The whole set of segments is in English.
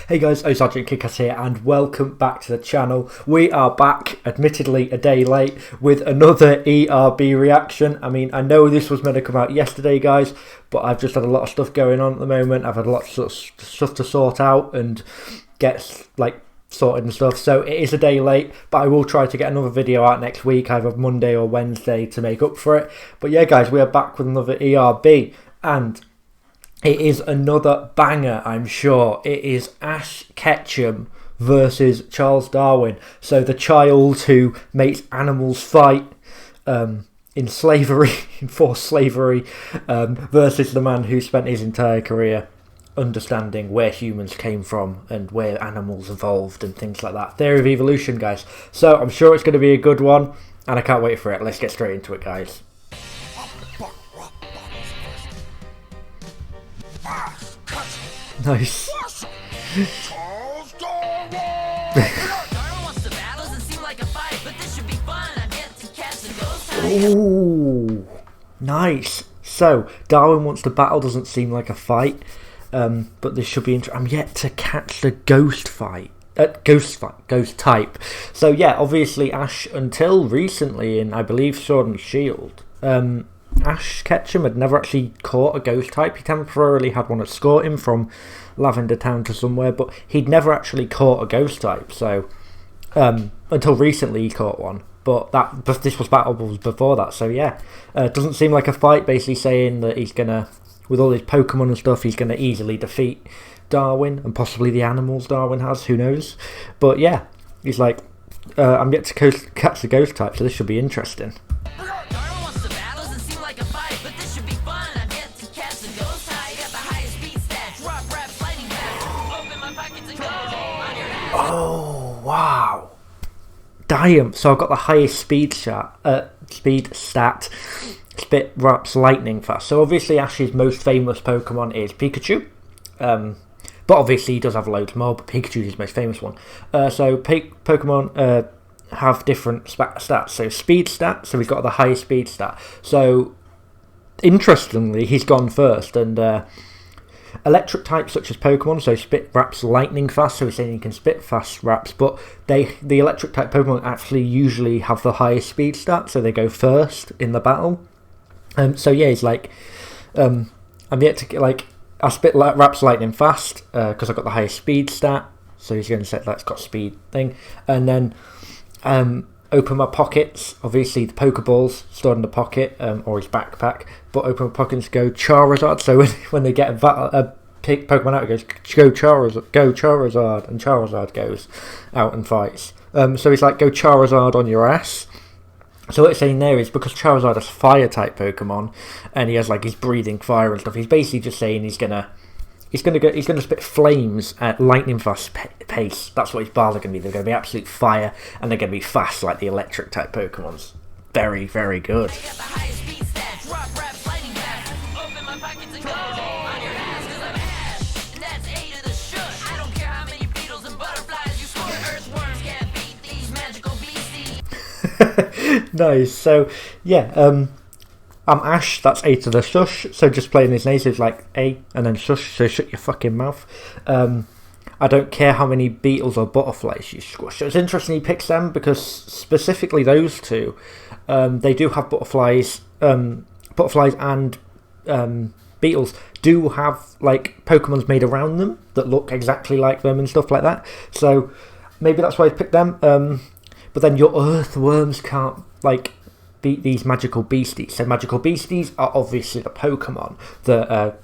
Hey guys, oSgtKickAss here and welcome back to the channel. We are back, admittedly a day late, with another ERB reaction. I mean, I know this was meant to come out yesterday guys, but I've just had a lot of stuff going on at the moment. I've had a lot of sort of stuff to sort out and get sorted and stuff, so it is a day late, but I will try to get another video out next week, either Monday or Wednesday, to make up for it. But yeah guys, we are back with another ERB and it is another banger, I'm sure. It is Ash Ketchum versus Charles Darwin. So the child who makes animals fight in slavery, in forced slavery, versus the man who spent his entire career understanding where humans came from and where animals evolved and things like that. Theory of evolution, guys. So I'm sure it's going to be a good one, and I can't wait for it. Let's get straight into it, guys. Nice. Charles Darwin! Darwin wants to battle, doesn't seem like a fight, but this should be fun. I've yet to catch the ghost. Ooh, nice. So Darwin wants to battle, doesn't seem like a fight, but this should be interesting. I'm yet to catch the ghost type. So yeah, obviously Ash, until recently in I believe Sword and Shield, Ash Ketchum had never actually caught a ghost type. He temporarily had one escort him from Lavender Town to somewhere, but he'd never actually caught a ghost type. So until recently he caught one, but this was battleables before that. So yeah, it doesn't seem like a fight. Basically saying that he's gonna, with all his Pokemon and stuff, he's gonna easily defeat Darwin and possibly the animals Darwin has. Who knows? But yeah, he's like, I'm yet to catch the ghost type, so this should be interesting. Oh wow! Damn! So I've got the highest speed stat. Spit Raps lightning fast. So obviously Ash's most famous Pokemon is Pikachu. But obviously he does have loads more. But Pikachu is his most famous one. So Pokemon have different stats. So speed stat. So he's got the highest speed stat. So interestingly, he's gone first and. Electric types such as Pokemon, so Spit Raps lightning fast, so he's saying he can spit fast raps, but the electric type Pokemon actually usually have the highest speed stat, so they go first in the battle. So yeah, he's like, I'm yet to get, I Spit Raps lightning fast, because I've got the highest speed stat, so he's going to set that's got speed thing, and then open my pockets, obviously the Pokeballs stored in the pocket, or his backpack, but open my pockets, go Charizard, so when they get a Pokemon out, it goes, go Charizard, and Charizard goes out and fights. So he's like, go Charizard on your ass. So what it's saying there is, because Charizard is fire type Pokemon, and he has his breathing fire and stuff, he's basically just saying he's gonna spit flames at lightning fast pace. That's what his bars are going to be. They're going to be absolute fire, and they're going to be fast like the electric type Pokemons. Very, very good. Nice. So yeah, I'm Ash, that's A to the shush, so just playing his name, so it's like A and then shush, so shut your fucking mouth. I don't care how many beetles or butterflies you squish. So it's interesting he picks them, because specifically those two, they do have butterflies and beetles do have Pokemons made around them that look exactly like them and stuff like that. So maybe that's why I picked them. But then your earthworms can't beat these magical beasties. So magical beasties are obviously the Pokemon that are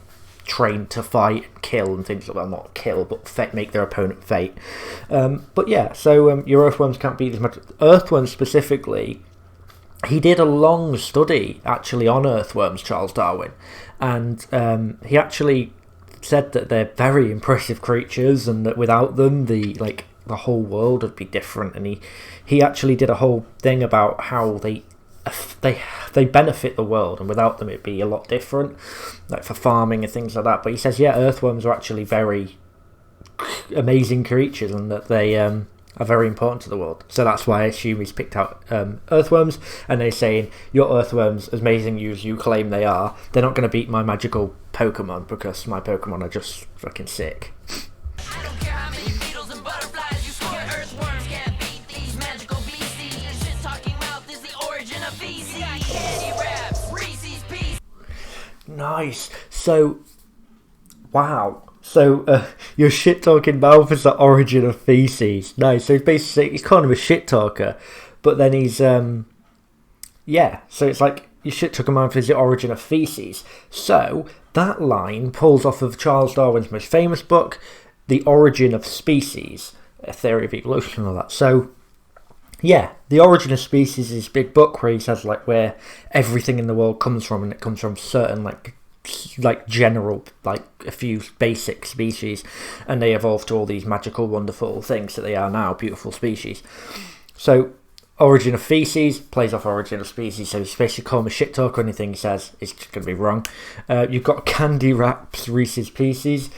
trained to fight and kill and things like that. Well, not kill, but make their opponent fate. But yeah, so your earthworms can't beat these earthworms specifically. He did a long study actually on earthworms, Charles Darwin, and he actually said that they're very impressive creatures, and that without them, the whole world would be different. And he actually did a whole thing about how they benefit the world, and without them it'd be a lot different, for farming and things like that. But he says, yeah, earthworms are actually very amazing creatures, and that they are very important to the world. So that's why I assume he's picked out earthworms, and they're saying, your earthworms, as amazing as you claim they are, they're not going to beat my magical Pokemon, because my Pokemon are just fucking sick. I don't care how many Nice. So, wow. So, your shit-talking mouth is the origin of feces. Nice. So, he's kind of a shit-talker, but then he's, yeah. So, it's like, your shit-talking mouth is the origin of feces. So, that line pulls off of Charles Darwin's most famous book, The Origin of Species, A Theory of Evolution and all that. So, yeah, The Origin of Species is his big book where he says, like, where everything in the world comes from, and it comes from certain, like general, like a few basic species, and they evolve to all these magical, wonderful things that they are now, beautiful species. So Origin of Feces plays off Origin of Species, so he's basically call him a shit talk, or anything he says is going to be wrong. You've got Candy Wraps Reese's Pieces,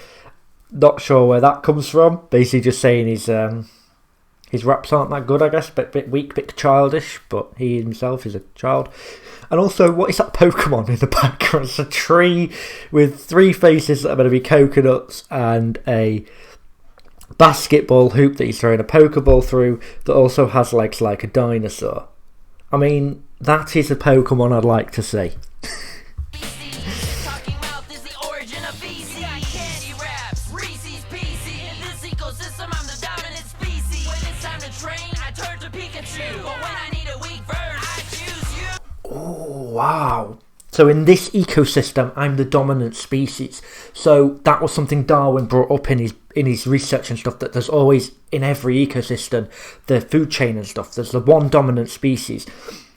not sure where that comes from, basically just saying his raps aren't that good, I guess, bit weak, bit childish, but he himself is a child. And also, what is that Pokemon in the background? It's a tree with 3 faces that are going to be coconuts, and a basketball hoop that he's throwing a Pokeball through that also has legs like a dinosaur. I mean, that is a Pokemon I'd like to see. Wow. So in this ecosystem, I'm the dominant species. So that was something Darwin brought up in his research and stuff, that there's always, in every ecosystem, the food chain and stuff, there's the one dominant species.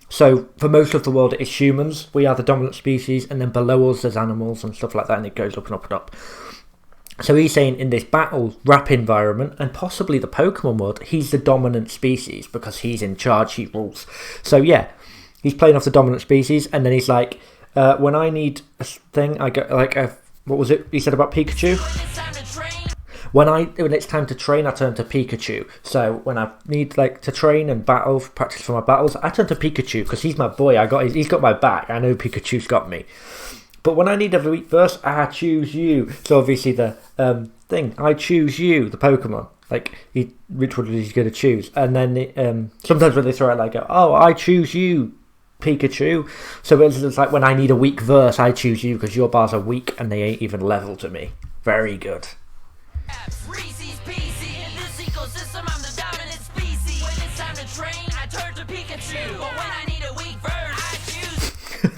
So for most of the world, it is humans. We are the dominant species, and then below us, there's animals and stuff like that, and it goes up and up and up. So he's saying in this battle rap environment, and possibly the Pokemon world, he's the dominant species because he's in charge, he rules. So yeah, he's playing off the dominant species, and then he's like, when I need a thing, I go like, what was it he said about Pikachu? When it's time to train, I turn to Pikachu. So when I need like to train and battle, practice for my battles, I turn to Pikachu because he's my boy. He's got my back. I know Pikachu's got me. But when I need a weak verse, I choose you. So obviously the thing, I choose you, the Pokemon. Like, which one is he going to choose? And then sometimes when they throw it, like, oh, I choose you, Pikachu. So it's like, when I need a weak verse, I choose you because your bars are weak and they ain't even level to me. Very good. Reese's Pieces. In this ecosystem, I'm the dominant species. When it's time to train, I turn to Pikachu. But when I need a weak verse, I choose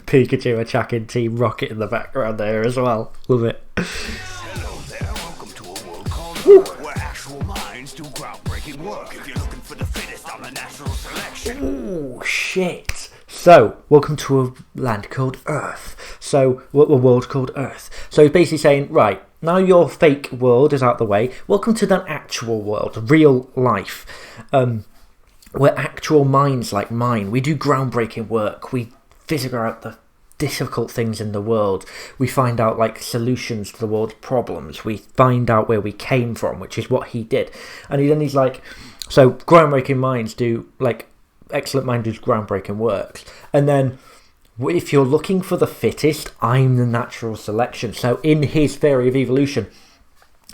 Pikachu attacking Team Rocket in the background there as well. Love it. Hello there, welcome to a world called Earth, where actual minds do groundbreaking work. If you're looking for the fittest on the natural selection. Oh, shit. So, welcome to a land called Earth. So, a world called Earth. So he's basically saying, right, now your fake world is out the way, welcome to the actual world, real life. Where actual minds like mine, we do groundbreaking work, we figure out the difficult things in the world, we find out like solutions to the world's problems, we find out where we came from, which is what he did. And he's like, so groundbreaking minds do, like, excellent minds do groundbreaking works. And then if you're looking for the fittest, I'm the natural selection. So in his theory of evolution,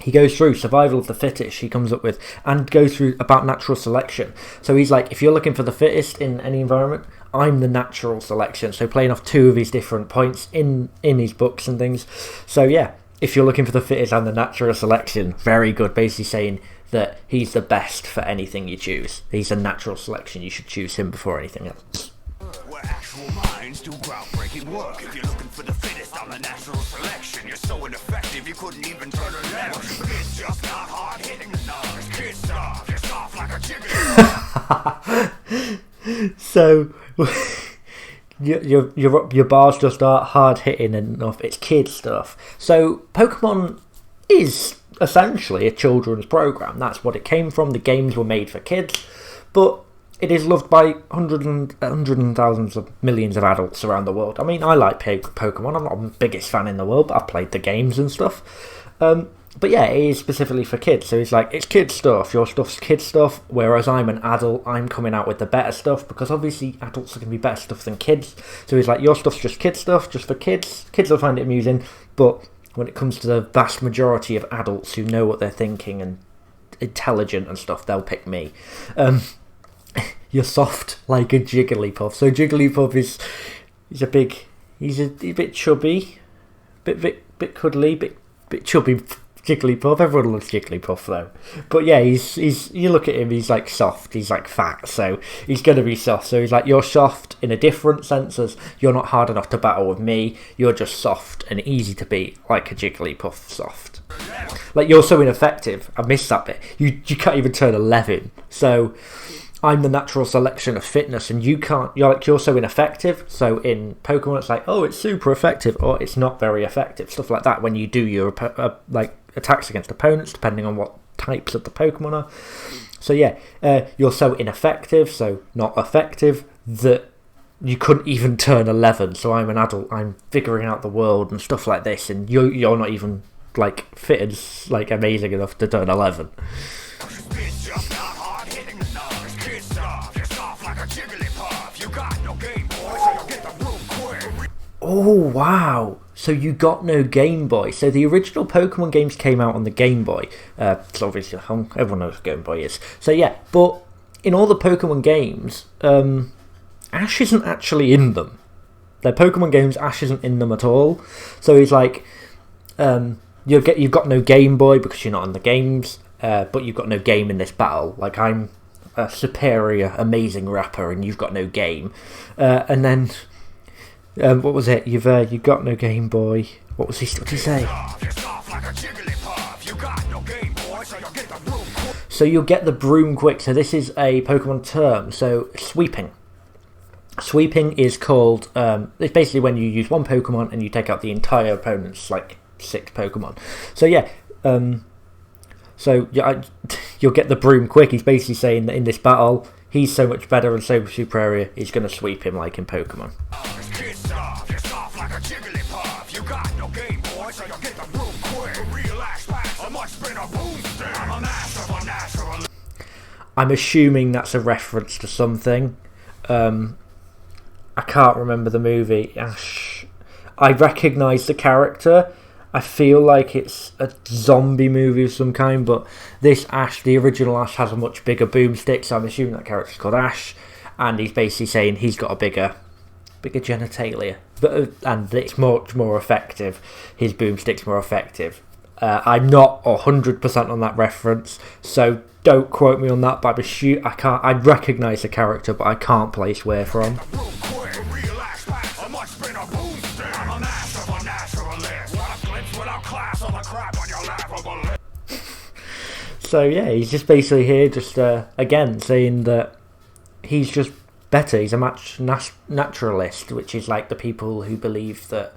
he goes through survival of the fittest, he comes up with, and goes through about natural selection. So he's like, if you're looking for the fittest in any environment, I'm the natural selection. So playing off 2 of his different points in his books and things. So yeah, if you're looking for the fittest and the natural selection, very good. Basically saying that he's the best for anything you choose. He's a natural selection. You should choose him before anything else. Where actual minds do groundbreaking work. If you're looking for the fittest on the natural selection, you're so ineffective you couldn't even turn a left. It's just not hard hitting the numbers. Kids soft, you're soft like a chicken. So your bars just aren't hard hitting enough. It's kid stuff. So Pokemon is essentially a children's program. That's what it came from. The games were made for kids, but it is loved by hundreds and thousands of millions of adults around the world. I mean, I like Pokemon. I'm not the biggest fan in the world, but I've played the games and stuff. But yeah, it is specifically for kids. So it's like, it's kid stuff. Your stuff's kid stuff. Whereas I'm an adult, I'm coming out with the better stuff, because obviously adults are going to be better stuff than kids. So it's like, your stuff's just kid stuff, just for kids. Kids will find it amusing, but when it comes to the vast majority of adults who know what they're thinking and intelligent and stuff, they'll pick me. You're soft like a Jigglypuff. So Jigglypuff he's a bit chubby, bit cuddly, bit chubby. Jigglypuff. Everyone loves Jigglypuff though. But yeah, he's you look at him, he's like soft, he's like fat, so he's gonna be soft. So he's like, you're soft in a different sense as you're not hard enough to battle with me, you're just soft and easy to beat, like a Jigglypuff soft. Like, you're so ineffective. I missed that bit. You can't even turn 11. So I'm the natural selection of fitness, and you can't. You're so ineffective. So in Pokemon, it's like, oh, it's super effective, or it's not very effective. Stuff like that when you do your attacks against opponents, depending on what types of the Pokemon are. So yeah, you're so ineffective, so not effective, that you couldn't even turn 11. So I'm an adult. I'm figuring out the world and stuff like this, and you're not even like fitted like amazing enough to turn 11. It's just not hard hitting the numbers. Kid soft, you're soft like a Jigglypuff. You got no Game Boy, so you'll get the room quick. Oh wow! So you got no Game Boy. So the original Pokemon games came out on the Game Boy. So obviously everyone knows what Game Boy is. So yeah, but in all the Pokemon games, Ash isn't actually in them. They're Pokemon games. Ash isn't in them at all. So he's like, you've got no Game Boy because you're not in the games. But you've got no game in this battle. Like, I'm a superior, amazing rapper, and you've got no game. And then, what was it? You've got no Game Boy. What did he say? So you'll get the broom quick. So this is a Pokemon term. So sweeping. Sweeping is called. It's basically when you use one Pokemon and you take out the entire opponent's like 6 Pokemon. So yeah. So yeah, you'll get the broom quick. He's basically saying that in this battle, he's so much better and so superior, he's going to sweep him like in Pokemon. I'm assuming that's a reference to something. I can't remember the movie. Ash. I recognise the character. I feel like it's a zombie movie of some kind, but this Ash, the original Ash, has a much bigger boomstick, so I'm assuming that character's called Ash, and he's basically saying he's got a bigger genitalia, and it's much more effective. His boomstick's more effective. I'm not 100% on that reference, so don't quote me on that, but I recognise the character, but I can't place where from. So yeah, he's just basically here, just again saying that he's just better. He's a naturalist, which is like the people who believe that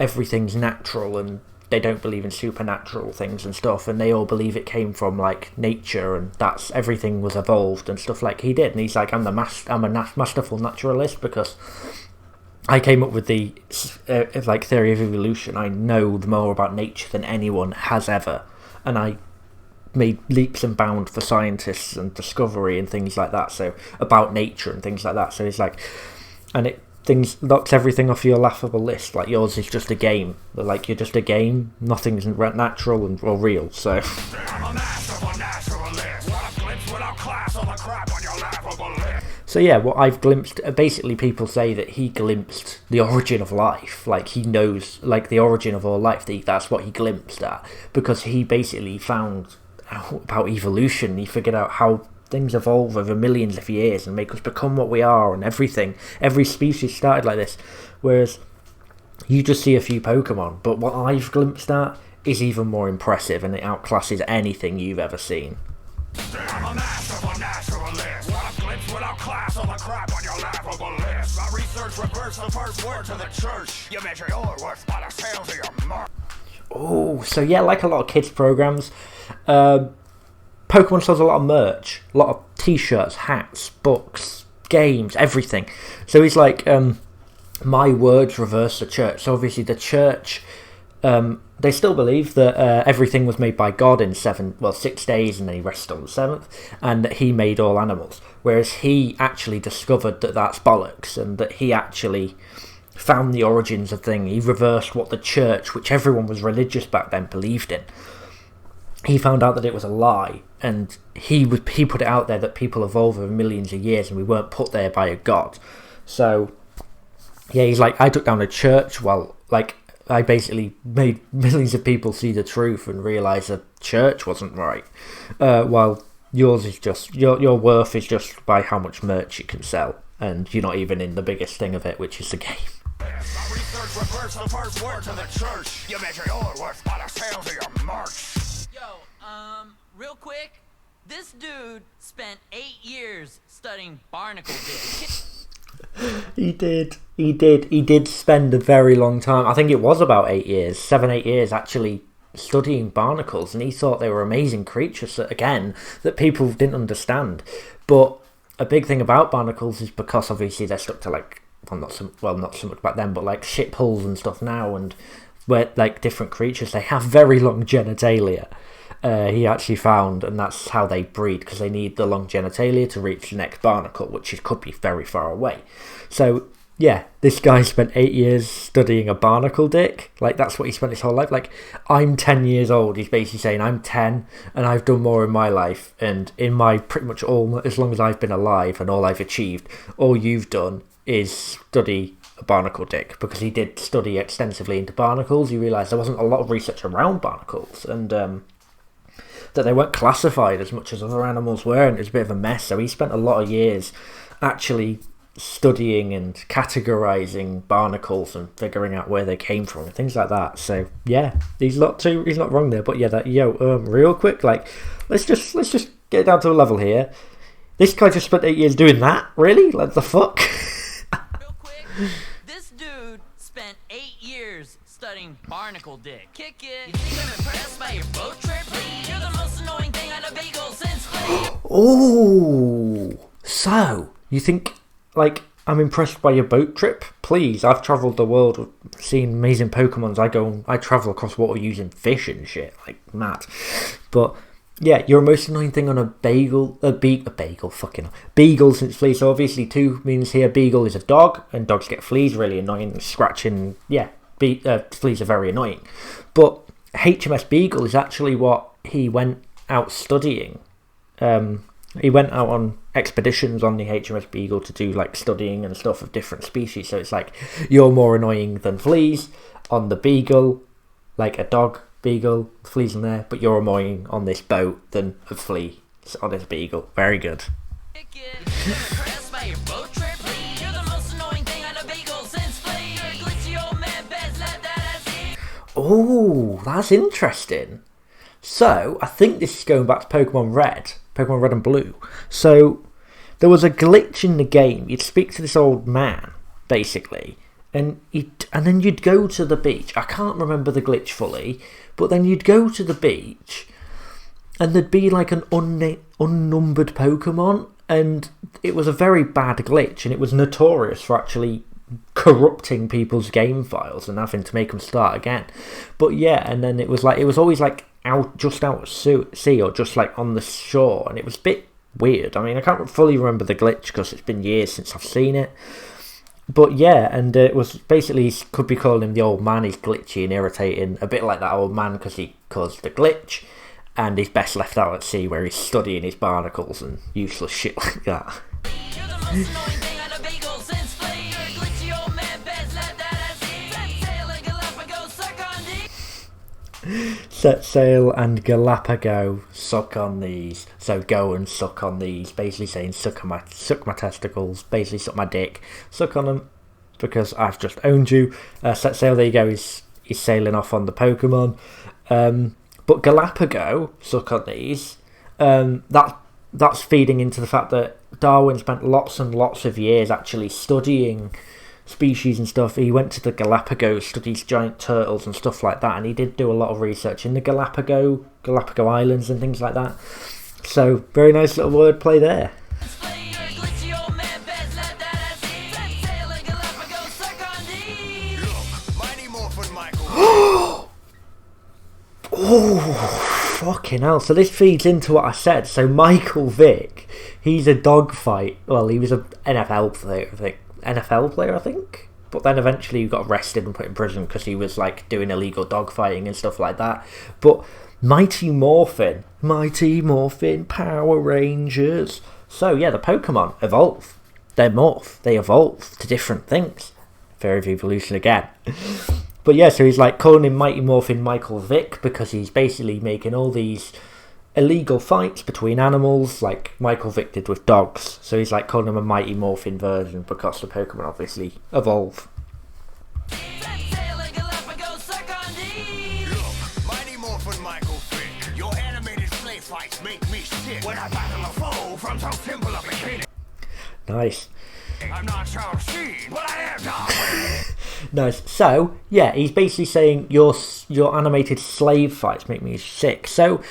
everything's natural and they don't believe in supernatural things and stuff, and they all believe it came from like nature and that's everything was evolved and stuff like he did. And he's like, I'm a masterful naturalist because I came up with the like theory of evolution. I know more about nature than anyone has ever, and I made leaps and bounds for scientists and discovery and things like that. So about nature and things like that. So it's like, and it knocks everything off your laughable list. Like yours is just a game. Like you're just a game. Nothing's natural or real. So. So yeah, what I've glimpsed, basically people say that he glimpsed the origin of life, like he knows, like the origin of all life, that's what he glimpsed at, because he basically found out about evolution. He figured out how things evolve over millions of years and make us become what we are, and every species started like this, whereas you just see a few Pokemon, but what I've glimpsed at is even more impressive, and it outclasses anything you've ever seen. I'm a masterful naturalist. What a glimpse without class on the crap on your laughable list. My research reverts the first word to the church. You measure your worth by the sales of your mark. Oh, so yeah, like a lot of kids programs, Pokemon sells a lot of merch, a lot of t-shirts, hats, books, games, everything. So he's like, my words reverse the church. So obviously the church, they still believe that everything was made by God in 6 days, and then he rested on the 7th, and that he made all animals. Whereas he actually discovered that that's bollocks, and that he actually found the origins of things. He reversed what the church, which everyone was religious back then, believed in. He found out that it was a lie, and he put it out there that people evolve over millions of years, and we weren't put there by a god. So yeah, he's like, I took down a church, well, like I basically made millions of people see the truth and realise the church wasn't right. While yours is just your worth is just by how much merch you can sell, and you're not even in the biggest thing of it, which is the game. Research refers the first word to the church. You measure your worth by the sales of your merch. Yo, real quick, this dude spent 8 years studying barnacle dick. He did spend a very long time. I think it was about 8 years, 7-8 years actually studying barnacles, and he thought they were amazing creatures that people didn't understand. But a big thing about barnacles is because obviously they're stuck to like, not so much back then, but like ship hulls and stuff now, and where like different creatures, they have very long genitalia. He actually found, and that's how they breed, because they need the long genitalia to reach the next barnacle, which could be very far away. So yeah, this guy spent 8 years studying a barnacle dick. Like, that's what he spent his whole life. Like, I'm 10 years old. He's basically saying, I'm 10 and I've done more in my life, and in my pretty much as long as I've been alive and all I've achieved, all you've done is study a barnacle dick. Because he did study extensively into barnacles. He realised there wasn't a lot of research around barnacles, and that they weren't classified as much as other animals were, and it was a bit of a mess. So he spent a lot of years actually studying and categorizing barnacles and figuring out where they came from and things like that. So yeah, he's not wrong there. But yeah, real quick, like, let's just get down to a level here. This guy just spent 8 years doing that? Really? Like, the fuck? Real quick, this dude spent 8 years studying barnacle dick. Kick it. You think I'm impressed by your boat trip? You're the most annoying thing on a bagel since play. Oh, so you think, like, I'm impressed by your boat trip? Please, I've travelled the world seeing amazing Pokemons. I travel across water using fish and shit, like mad. But yeah, you're the most annoying thing on a beagle since fleas. So obviously 2 means here beagle is a dog, and dogs get fleas, really annoying, scratching. Yeah, fleas are very annoying. But HMS Beagle is actually what he went out studying. He went out on expeditions on the HMS Beagle to do like studying and stuff of different species. So it's like, you're more annoying than fleas on the Beagle, like a dog beagle, fleas in there, but you're annoying on this boat than a flea on this Beagle. Very good. Kick it. You're impressed by your boat trip? You're the most annoying thing on a bagel since play. You're a glitchy old man, best let that as it. Oh, that's interesting. So I think this is going back to Pokemon Red and Blue. So there was a glitch in the game. You'd speak to this old man, basically, and then you'd go to the beach. I can't remember the glitch fully, but then you'd go to the beach, and there'd be like an unnumbered Pokemon, and it was a very bad glitch, and it was notorious for actually corrupting people's game files and having to make them start again. But yeah, and then it was always like out at sea, or just like on the shore, and it was a bit weird. I mean, I can't fully remember the glitch because it's been years since I've seen it. But yeah, and it was basically, could be calling him the old man. He's glitchy and irritating, a bit like that old man because he caused the glitch, and he's best left out at sea where he's studying his barnacles and useless shit like that. You're the most annoying thing on a bagel since play. You're a glitchy old man, best let that as it. Set sail and Galapagos, suck on these. Set sail and Galapagos, suck on these. So go and suck on these. Basically saying suck my testicles. Basically suck my dick. Suck on them because I've just owned you. Set sail. There you go. He's sailing off on the Pokemon. But Galapagos, suck on these. That's feeding into the fact that Darwin spent lots and lots of years actually studying species and stuff. He went to the Galapagos, studied giant turtles and stuff like that, and he did do a lot of research in the Galapagos Islands and things like that. So very nice little wordplay there. Oh, fucking hell. So this feeds into what I said. So Michael Vick, he's a dogfight. Well, he was an NFL player, I think. But then eventually he got arrested and put in prison because he was like doing illegal dogfighting and stuff like that. But Mighty Morphin, Power Rangers. So yeah, the Pokemon evolve. They morph. They evolve to different things. Theory of evolution again. But yeah, so he's like calling him Mighty Morphin Michael Vick because he's basically making all these illegal fights between animals like Michael Vick did with dogs. So he's like calling him a Mighty Morphin version because the Pokemon obviously evolve. Mighty Morphin Michael Vick, your animated play fights make me sick. When I battle a foe from so simple a beginning. Nice. I'm not Charles Darwin, but I am Darwin. Nice. So, yeah, he's basically saying your animated slave fights make me sick. So,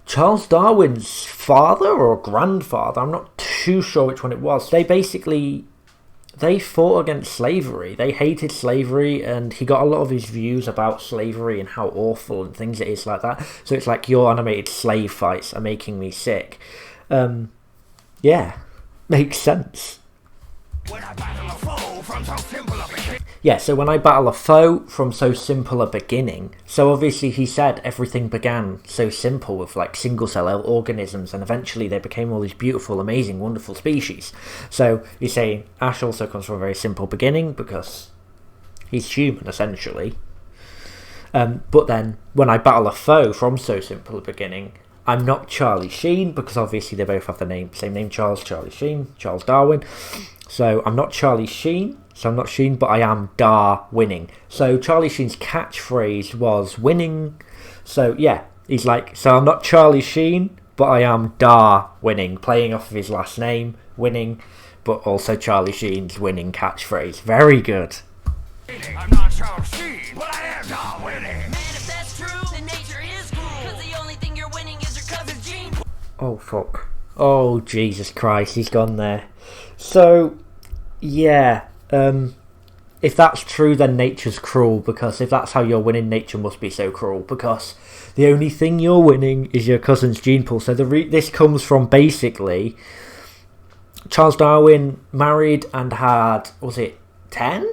Charles Darwin's father or grandfather, I'm not too sure which one it was, they fought against slavery. They hated slavery, and he got a lot of his views about slavery and how awful and things it is like that. So it's like, your animated slave fights are making me sick. Yeah, makes sense. When I battle a foe from so simple a beginning. Yeah, so when I battle a foe from so simple a beginning. So obviously he said everything began so simple with like single cell organisms, and eventually they became all these beautiful, amazing, wonderful species. So he's saying Ash also comes from a very simple beginning because he's human essentially. But then when I battle a foe from so simple a beginning, I'm not Charlie Sheen because obviously they both have the same name, Charlie Sheen, Charles Darwin. So I'm not Charlie Sheen, so I'm not Sheen, but I am winning. So Charlie Sheen's catchphrase was winning. So yeah, he's like, so I'm not Charlie Sheen, but I am winning, playing off of his last name, winning, but also Charlie Sheen's winning catchphrase. Very good. I'm not Charles Sheen, but I am winning. Man, if that's true, then nature is cruel. Cause the only thing you're winning is your cousin's gene. Oh fuck. Oh Jesus Christ, he's gone there. So yeah, if that's true, then nature's cruel, because if that's how you're winning, nature must be so cruel, because the only thing you're winning is your cousin's gene pool. So this comes from basically Charles Darwin married and had, was it 10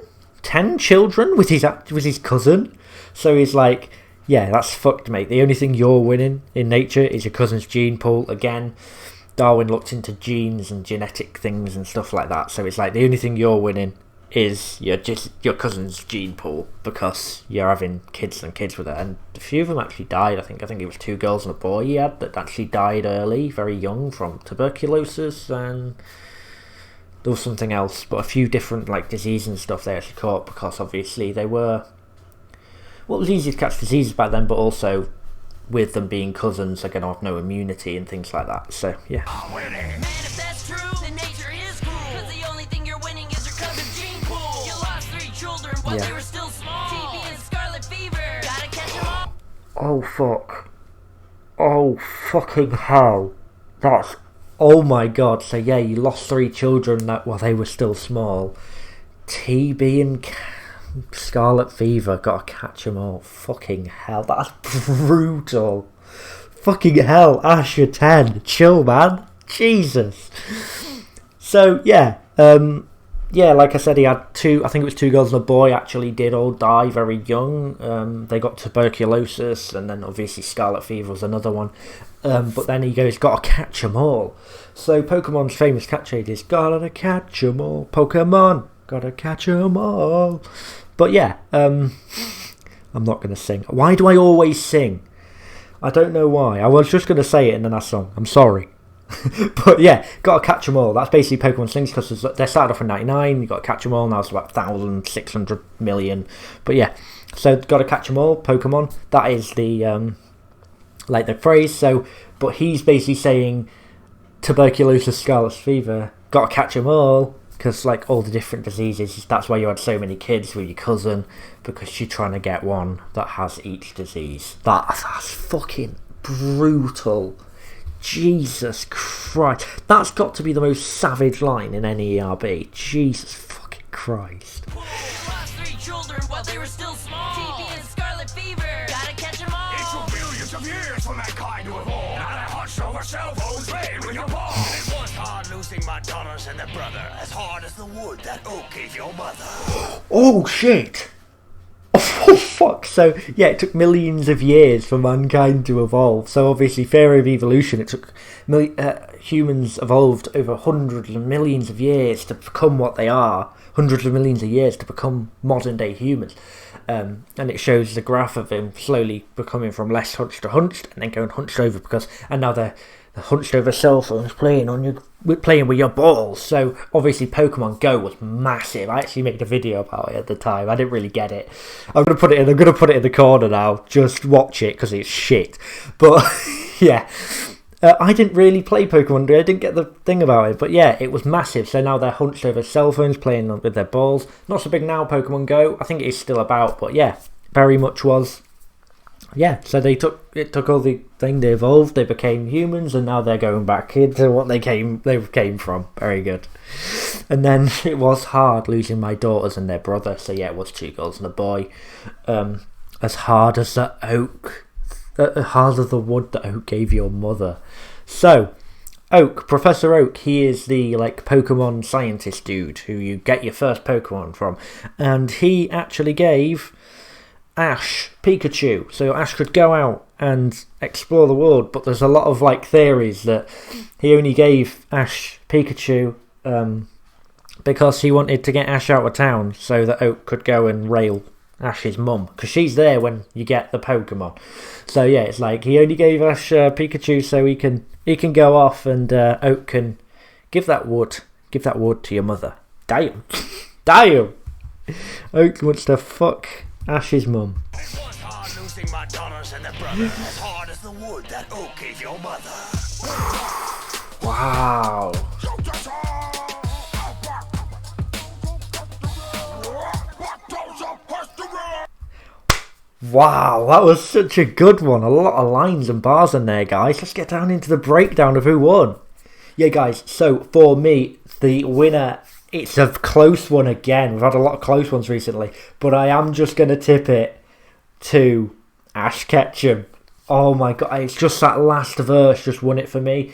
children with his cousin. So he's like, yeah, that's fucked, mate. The only thing you're winning in nature is your cousin's gene pool. Again, Darwin looked into genes and genetic things and stuff like that. So it's like, the only thing you're winning is your cousin's gene pool, because you're having kids with her. And a few of them actually died. I think it was 2 girls and a boy he had that actually died early, very young, from tuberculosis, and there was something else, but a few different like diseases and stuff they actually caught, because obviously they were, well, it was easy to catch diseases back then, but also with them being cousins, they're going to have no immunity and things like that. So yeah. Winning. Man, if that's true, then nature is cruel. Cause the only thing you're winning is your cousin's gene pool. You lost 3 children while they were still small. TB and scarlet fever. Gotta catch 'em all. Oh fuck. Oh fucking hell. That's, oh my god. So yeah, you lost 3 children while they were still small. TB and scarlet fever, gotta catch 'em all. Fucking hell, that's brutal. Fucking hell, Ash, you're 10. Chill, man. Jesus. So yeah, like I said, he had 2, I think it was 2 girls and a boy, actually did all die very young. They got tuberculosis, and then obviously scarlet fever was another one. But then he goes, gotta catch 'em all. So Pokemon's famous catchphrase is, gotta catch 'em all, Pokemon, gotta catch 'em all. But yeah, I'm not going to sing. Why do I always sing? I don't know why. I was just going to say it in the last song. I'm sorry. But yeah, gotta catch 'em all. That's basically Pokemon Slings, because they started off in 99. You gotta catch 'em all. Now it's about 1,600 million. But yeah, so gotta catch 'em all, Pokemon. That is the like the phrase. So, but he's basically saying tuberculosis, scarlet fever, gotta catch 'em all, because like all the different diseases. That's why you had so many kids with your cousin, because you're trying to get one that has each disease. That's fucking brutal. Jesus Christ. That's got to be the most savage line in any ERB. Jesus fucking Christ. Lost 3 children while they were still small. TB and scarlet fever. Gotta catch 'em all. It took billions of years for mankind to evolve. Now that hunched over cell phones playing with your balls. It was hard losing my daughters and their brother, as hard as the wood that oak gave your mother. Oh shit. Oh fuck. So yeah, it took millions of years for mankind to evolve. So obviously, theory of evolution, it took humans evolved over hundreds of millions of years to become what they are. Hundreds of millions of years to become modern day humans. and it shows the graph of him slowly becoming from less hunched to hunched, and then going hunched over and now they're hunched over cell phones playing with your balls. So obviously Pokemon Go was massive. I actually made a video about it at the time. I didn't really get it. I'm gonna put it in the corner now. Just watch it because it's shit. But yeah. I didn't really play Pokemon. I didn't get the thing about it, but yeah, it was massive. So now they're hunched over cell phones, playing with their balls. Not so big now, Pokemon Go. I think it is still about, but yeah, very much was. Yeah, so they took all the thing. They evolved. They became humans, and now they're going back into what they came from. Very good. And then it was hard losing my daughters and their brother. So yeah, it was 2 girls and a boy. As hard as the oak. Harder the wood that Oak gave your mother. So, Professor Oak, he is the Pokemon scientist dude who you get your first Pokemon from, and he actually gave Ash Pikachu, so Ash could go out and explore the world. But there's a lot of theories that he only gave Ash Pikachu because he wanted to get Ash out of town so that Oak could go and rail Ash's mum, because she's there when you get the Pokemon. So yeah, it's he only gave Ash Pikachu so he can go off, and Oak can give that wood to your mother. Damn. Oak wants to fuck Ash's mum. It was hard losing my daughters and their brother, as hard as the wood that Oak gave your mother. Wow. Wow, that was such a good one. A lot of lines and bars in there, guys. Let's get down into the breakdown of who won. Yeah, guys, so for me, the winner, it's a close one again. We've had a lot of close ones recently, but I am just going to tip it to Ash Ketchum. Oh my god, it's just that last verse just won it for me.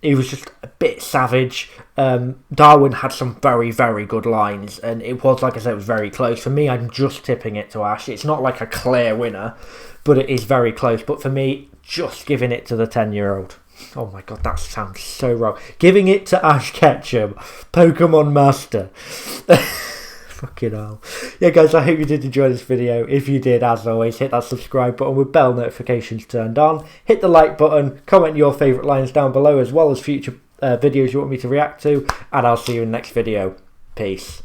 He was just a bit savage. Darwin had some very, very good lines, and it was, like I said, it was very close. For me, I'm just tipping it to Ash. It's not like a clear winner, but it is very close. But for me, just giving it to the 10-year-old. Oh my god, that sounds so wrong. Giving it to Ash Ketchum, Pokemon Master. Fucking hell. Yeah, guys, I hope you did enjoy this video. If you did, as always, hit that subscribe button with bell notifications turned on. Hit the like button. Comment your favourite lines down below, as well as future videos you want me to react to. And I'll see you in the next video. Peace.